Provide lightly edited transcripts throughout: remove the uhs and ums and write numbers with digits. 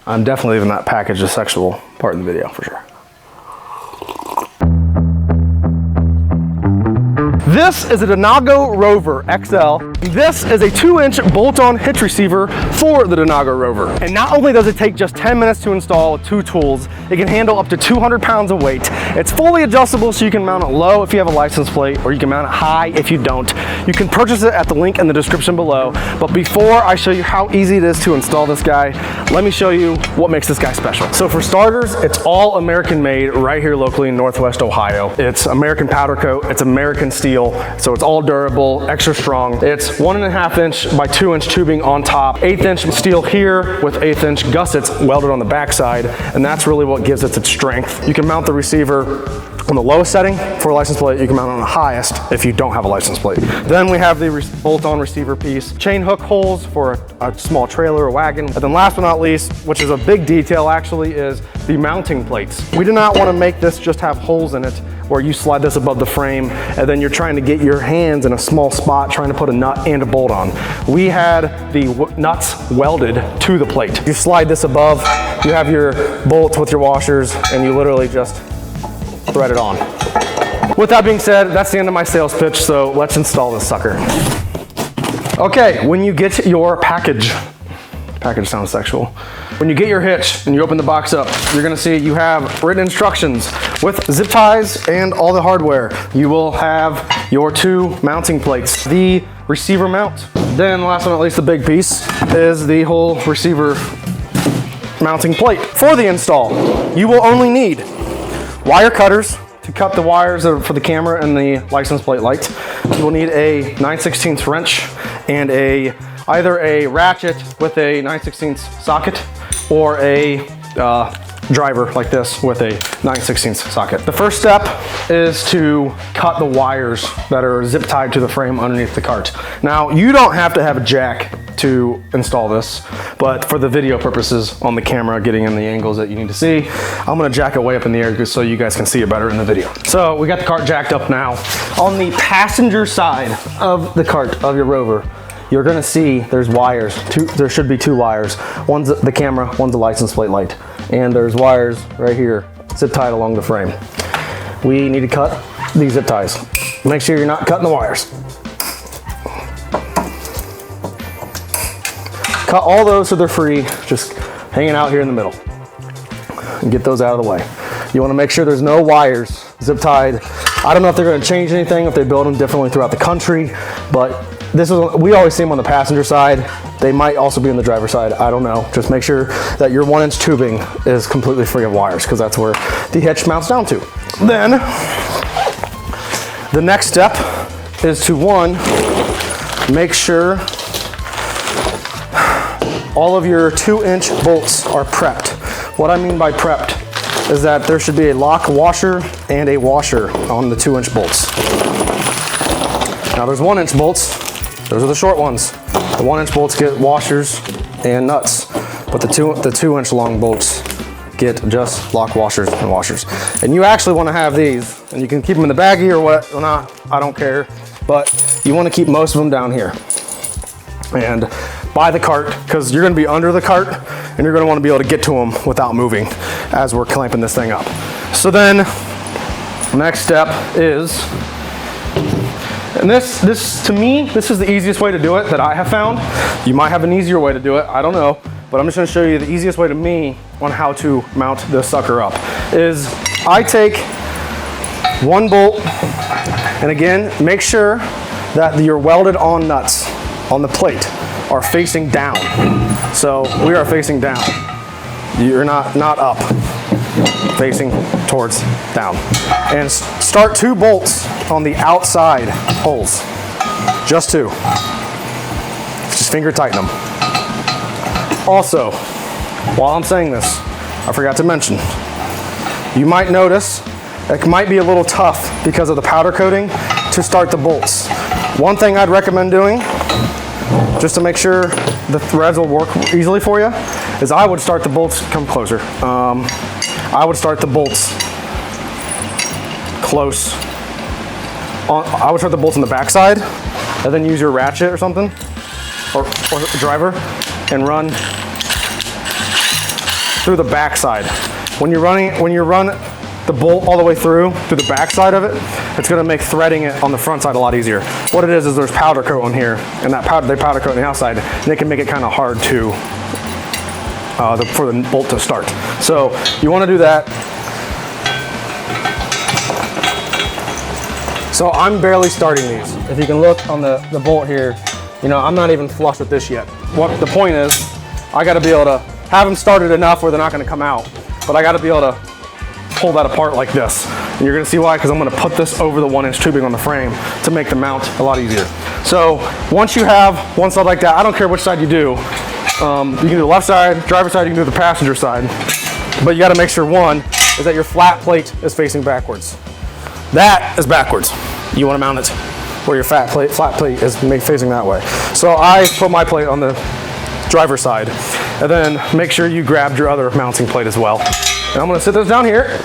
I'm definitely leaving that package a sexual part in the video for sure. This is a Denago Rover XL. This is a 2-inch bolt-on hitch receiver for the Denago Rover. And not only does it take just 10 minutes to install with 2 tools, it can handle up to 200 pounds of weight. It's fully adjustable, so you can mount it low if you have a license plate, or you can mount it high if you don't. You can purchase it at the link in the description below. But before I show you how easy it is to install this guy, let me show you what makes this guy special. So for starters, it's all American made right here locally in Northwest Ohio. It's American powder coat, it's American steel, so it's all durable, extra strong. It's 1.5 inch by 2 inch tubing on top, 1/8 inch steel here with 1/8 inch gussets welded on the backside, and that's really what gives it its strength. You can mount the receiver on the lowest setting for a license plate. You can mount it on the highest if you don't have a license plate. Then we have the bolt-on receiver piece, chain hook holes for a small trailer or wagon. And then last but not least, which is a big detail actually, is the mounting plates. We do not want to make this just have holes in it where you slide this above the frame and then you're trying to get your hands in a small spot trying to put a nut and a bolt on. We had the nuts welded to the plate. You slide this above, you have your bolts with your washers, and you literally just thread it on. With that being said, that's the end of my sales pitch, so let's install this sucker. Okay, when you get your package sounds sexual. When you get your hitch and you open the box up, you're gonna see you have written instructions with zip ties and all the hardware. You will have your 2 mounting plates, the receiver mount. Then last but not least, the big piece is the whole receiver mounting plate. For the install, you will only need wire cutters to cut the wires for the camera and the license plate light. You will need a 9/16 wrench and either a ratchet with a 9/16 socket or a driver like this with a 9/16 socket. The first step is to cut the wires that are zip tied to the frame underneath the cart. Now, you don't have to have a jack to install this, but for the video purposes on the camera, getting in the angles that you need to see, I'm gonna jack it way up in the air just so you guys can see it better in the video. So we got the cart jacked up now. On the passenger side of the cart of your Rover, you're gonna see there's wires. There should be 2 wires. One's the camera, one's the license plate light. And there's wires right here, zip tied along the frame. We need to cut these zip ties. Make sure you're not cutting the wires. Cut all those so they're free, just hanging out here in the middle. And get those out of the way. You wanna make sure there's no wires zip tied. I don't know if they're gonna change anything, if they build them differently throughout the country, but we always see them on the passenger side. They might also be on the driver's side, I don't know. Just make sure that your 1-inch tubing is completely free of wires, because that's where the hitch mounts down to. Then, the next step is to make sure all of your 2-inch bolts are prepped. What I mean by prepped is that there should be a lock washer and a washer on the 2-inch bolts. Now there's 1-inch bolts. Those are the short ones. The 1-inch bolts get washers and nuts, but the 2-inch long bolts get just lock washers and washers. And you actually want to have these, and you can keep them in the baggie or what or not, I don't care, but you want to keep most of them down here and by the cart, because you're going to be under the cart and you're going to want to be able to get to them without moving as we're clamping this thing up. So then next step is, and this to me, this is the easiest way to do it that I have found. You might have an easier way to do it, I don't know, but I'm just gonna show you the easiest way to me on how to mount this sucker up. Is I take 1 bolt, and again, make sure that your welded on nuts on the plate are facing down. So we are facing down. You're not up, facing towards down. And start 2 bolts on the outside holes, just 2. Just finger tighten them. Also, while I'm saying this, I forgot to mention, you might notice it might be a little tough because of the powder coating to start the bolts. One thing I'd recommend doing, just to make sure the threads will work easily for you, is I would start the bolts, come closer. I would start the bolts close. I would start the bolts on the backside, and then use your ratchet or something, or driver, and run through the back side. When you run the bolt all the way through the back side of it, it's gonna make threading it on the front side a lot easier. What it is there's powder coat on here, and that powder, they powder coat on the outside, and it can make it kind of hard to, for the bolt to start. So you wanna do that. So I'm barely starting these. If you can look on the bolt here, you know, I'm not even flush with this yet. What the point is, I gotta be able to have them started enough where they're not gonna come out, but I gotta be able to pull that apart like this. And you're gonna see why, because I'm gonna put this over the 1-inch tubing on the frame to make the mount a lot easier. So once you have one side like that, I don't care which side you do. You can do the left side, driver's side, you can do the passenger side. But you gotta make sure, one, is that your flat plate is facing backwards. That is backwards. You wanna mount it where your flat plate is facing that way. So I put my plate on the driver's side, and then make sure you grabbed your other mounting plate as well. And I'm gonna sit this down here.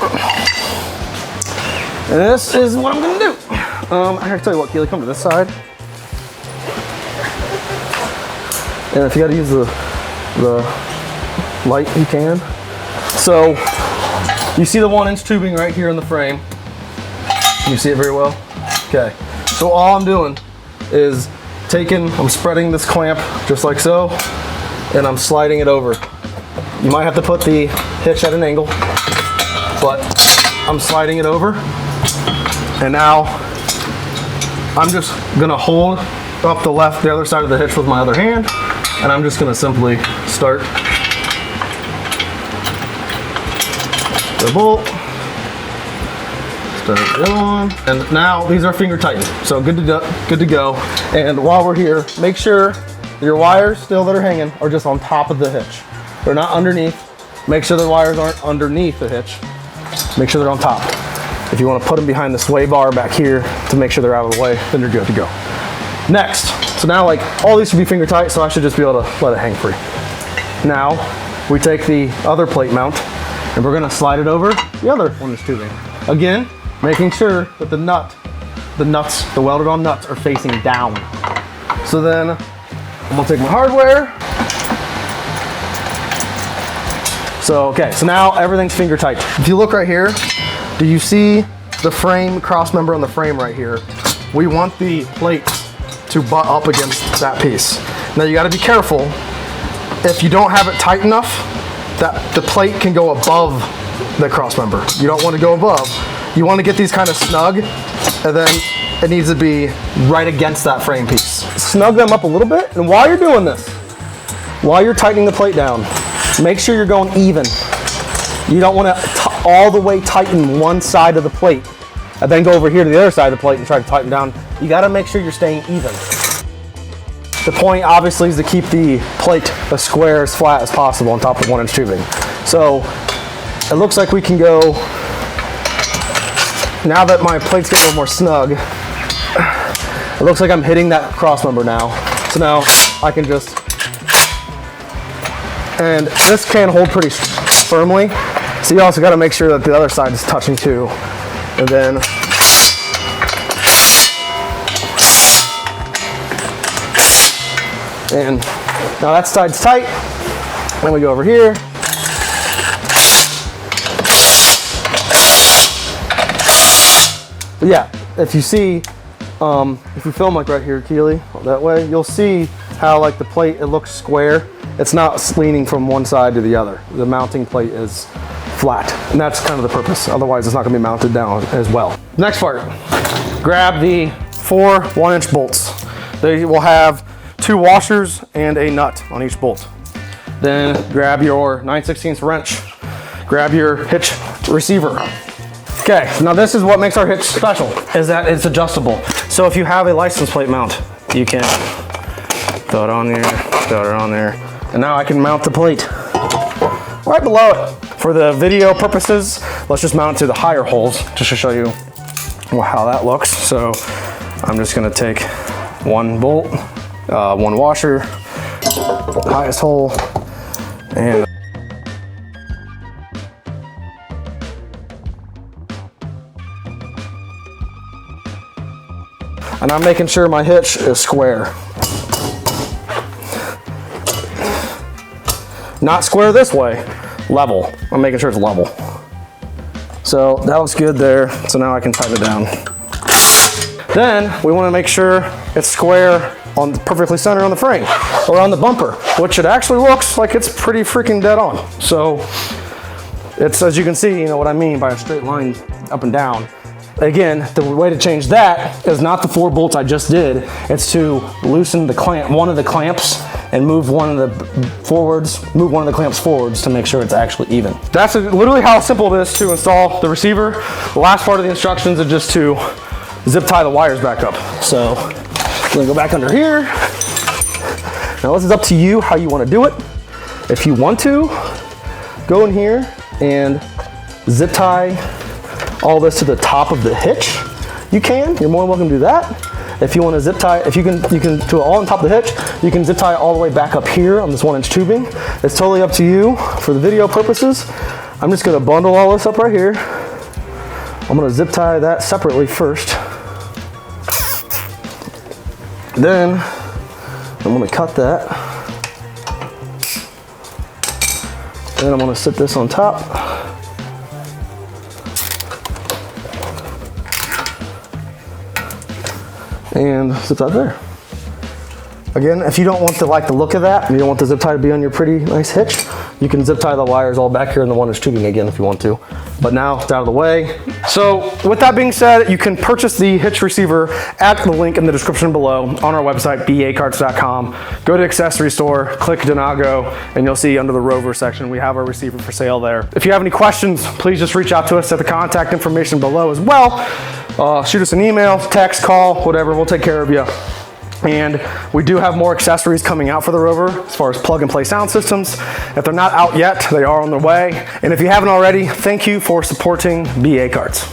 And this is what I'm gonna do. I gotta tell you what, Keely, come to this side. And if you gotta use the light, you can. So, you see the 1-inch tubing right here in the frame. Can you see it very well? Okay. So all I'm doing is I'm spreading this clamp just like so, and I'm sliding it over. You might have to put the hitch at an angle, but I'm sliding it over. And now I'm just gonna hold up the other side of the hitch with my other hand, and I'm just gonna simply start the bolt, start the other one, and now these are finger tightened, so good to go. And while we're here, make sure your wires still that are hanging are just on top of the hitch. They're not underneath. Make sure the wires aren't underneath the hitch. Make sure they're on top. If you want to put them behind the sway bar back here to make sure they're out of the way, then you're good to go. Next, so now like all these should be finger tight, so I should just be able to let it hang free. Now, we take the other plate mount and we're gonna slide it over the other 1-inch tubing. Again, making sure that the welded on nuts are facing down. So then, I'm gonna take my hardware. So now everything's finger tight. If you look right here, do you see the frame cross member on the frame right here? We want the plates to butt up against that piece. Now you gotta be careful. If you don't have it tight enough, that the plate can go above the cross member. You don't want to go above. You want to get these kind of snug, and then it needs to be right against that frame piece. Snug them up a little bit, and while you're doing this, while you're tightening the plate down, make sure you're going even. You don't want to all the way tighten one side of the plate and then go over here to the other side of the plate and try to tighten down. You got to make sure you're staying even. The point obviously is to keep the plate as square, as flat as possible on top of 1-inch tubing. So it looks like we can go, now that my plate's getting a little more snug, it looks like I'm hitting that cross member now. So now I can just, and this can hold pretty firmly. So you also got to make sure that the other side is touching too. And then now that side's tight. Then we go over here. But yeah, if you see, if you film like right here, Keely, that way, you'll see how like the plate, it looks square. It's not leaning from one side to the other. The mounting plate is flat, and that's kind of the purpose. Otherwise, it's not gonna be mounted down as well. Next part, grab the 4 1-inch bolts. They will have 2 washers and a nut on each bolt. Then grab your 9/16 wrench. Grab your hitch receiver. Okay, so now this is what makes our hitch special, is that it's adjustable. So if you have a license plate mount, you can throw it on there, throw it on there, and now I can mount the plate right below it. For the video purposes, let's just mount it to the higher holes just to show you how that looks. So I'm just gonna take 1 bolt, 1 washer, highest hole, and I'm making sure my hitch is square. Not square this way, level. I'm making sure it's level. So that looks good there. So now I can tighten it down. Then we want to make sure it's square on perfectly center on the frame or on the bumper, which it actually looks like it's pretty freaking dead on. So it's, as you can see, you know what I mean by a straight line up and down. Again, the way to change that is not the 4 bolts I just did. It's to loosen the clamp, one of the clamps, and move one of the clamps forwards to make sure it's actually even. That's literally how simple it is to install the receiver. The last part of the instructions is just to zip tie the wires back up. So we're gonna go back under here. Now this is up to you how you want to do it. If you want to, go in here and zip tie all this to the top of the hitch. You can, you're more than welcome to do that. If you want to zip tie, if you can do it all on top of the hitch. You can zip tie all the way back up here on this 1-inch tubing. It's totally up to you. For the video purposes, I'm just gonna bundle all this up right here. I'm gonna zip tie that separately first. Then I'm gonna cut that. Then I'm gonna sit this on top. And zip that there. Again, if you don't want the look of that, and you don't want the zip tie to be on your pretty nice hitch, you can zip tie the wires all back here in the 1-inch tubing again if you want to. But now it's out of the way. So with that being said, you can purchase the hitch receiver at the link in the description below on our website, bacarts.com. Go to accessory store, click Denago, and you'll see under the Rover section, we have our receiver for sale there. If you have any questions, please just reach out to us at the contact information below as well. Shoot us an email, text, call, whatever, we'll take care of you. And we do have more accessories coming out for the Rover as far as plug and play sound systems. If they're not out yet, they are on their way. And if you haven't already, thank you for supporting BA Carts.